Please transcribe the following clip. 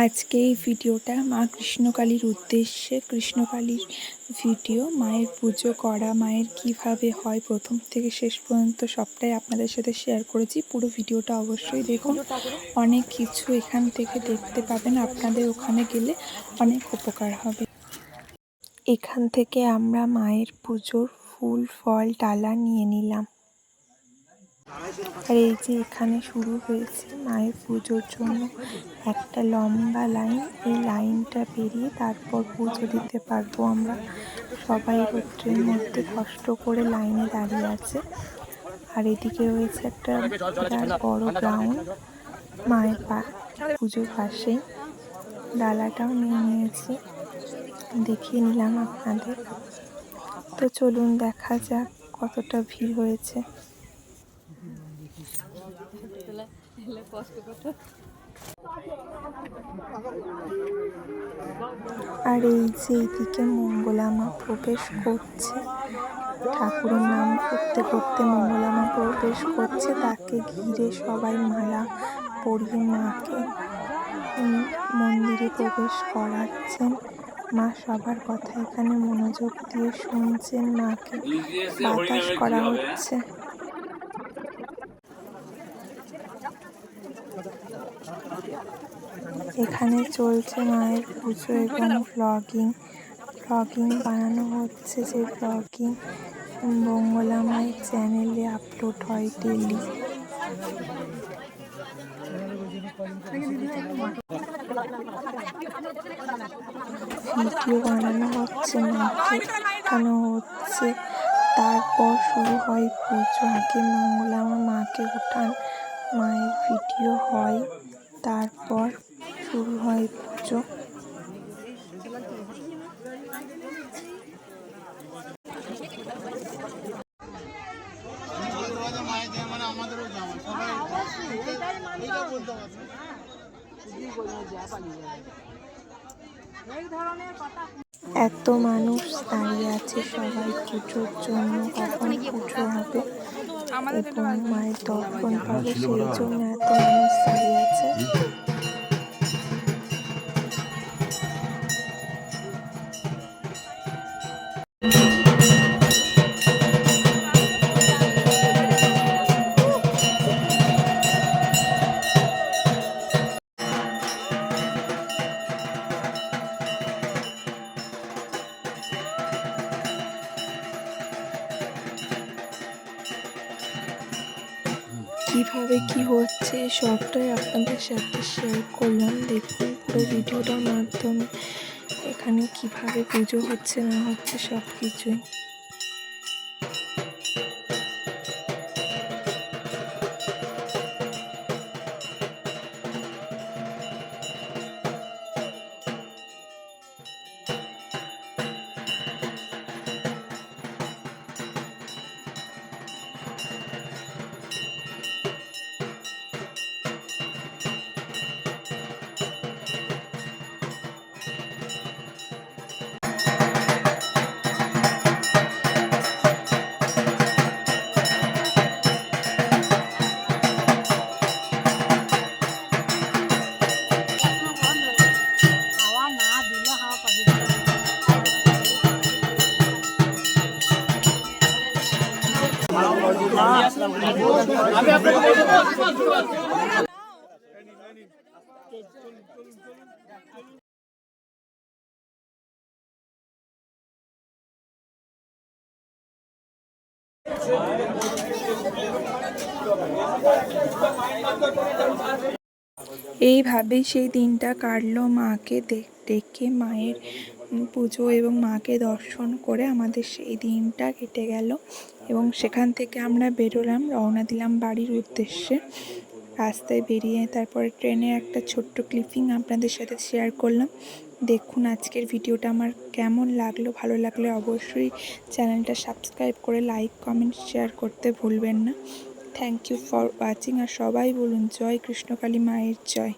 আজকে এই ভিডিওটা মা কৃষ্ণকালীর উদ্দেশ্যে, কৃষ্ণকালীর ভিডিও। মায়ের পুজো করা, মায়ের কিভাবে হয় প্রথম থেকে শেষ পর্যন্ত সবটাই আপনাদের সাথে শেয়ার করেছি। পুরো ভিডিওটা অবশ্যই দেখুন, অনেক কিছু এখান থেকে দেখতে পাবেন, আপনাদের ওখানে গেলে অনেক উপকার হবে। এখান থেকে আমরা মায়ের পুজোর ফুল ফল ডালা নিয়ে নিলাম। আর এই যে এখানে শুরু হয়েছে মায়ের পুজোর জন্য একটা লম্বা লাইন। এই লাইনটা পেরিয়ে তারপর পুজো দিতে পারবো আমরা। সবাই রোদ্রের মধ্যে কষ্ট করে লাইনে দাঁড়িয়ে আছে। আর এদিকে রয়েছে একটা বিরাট বড় গ্রাউন্ড মায়ের পুজোর পাশেই। ডালাটাও নিয়ে নিয়েছি, দেখিয়ে নিলাম আপনাদের। তো চলুন দেখা যাক কতটা ভিড় হয়েছে। আর এই যে এইদিকে মঙ্গলা মা প্রবেশ করছে, ঠাকুরের নাম করতে করতে মঙ্গলা মা প্রবেশ করছে। তাকে ঘিরে সবাই মালা পরিয়ে মাকে মন্দিরে প্রবেশ করাচ্ছেন। মা সবার কথা এখানে মনোযোগ দিয়ে শুনছেন, মাকে বাতাস করা হচ্ছে। এখানে চলছে মায়ের পুজো এবং ব্লগিং বানানো হচ্ছে, যে ব্লগিং মঙ্গলা মায়ের চ্যানেলে আপলোড হয় ডেলি। ভিডিও বানানো হচ্ছে, মাকে ওঠানো হচ্ছে, তারপর শুরু হয় পুজো। আগে মঙ্গলা মাকে ওঠান, মায়ের ভিডিও হয়, তারপর শুরু হয় পুজো। এত মানুষ দাঁড়িয়ে আছে সবাই পুজোর জন্য, কখন পুজো হবে এবং মায়ের দর্শন পাবে, সেই জন্য এত মানুষ দাঁড়িয়ে আছে। কিভাবে কি হচ্ছে সবটাই আপনাদের সাথে শেয়ার করলাম। দেখুন পুরো ভিডিওটার মাধ্যমে এখানে কিভাবে পুজো হচ্ছে না হচ্ছে সব কিছুই। এইভাবেই সেই দিনটা কাটলো। মাকে ডেকে মায়ের পুজো এবং মাকে দর্শন করে আমাদের সেই দিনটা কেটে গেল। এবং সেখান থেকে আমরা বেরোলাম, রওনা দিলাম বাড়ির উদ্দেশ্যে। রাস্তায় বেরিয়ে তারপরে ট্রেনে একটা ছোট্ট ক্লিপিং আপনাদের সাথে শেয়ার করলাম। দেখুন আজকের ভিডিওটা আমার কেমন লাগলো। ভালো লাগলে অবশ্যই চ্যানেলটা সাবস্ক্রাইব করে লাইক কমেন্ট শেয়ার করতে ভুলবেন না। Thank you for watching. আর সবাই বলুন জয় কৃষ্ণকালী মায়ের জয়।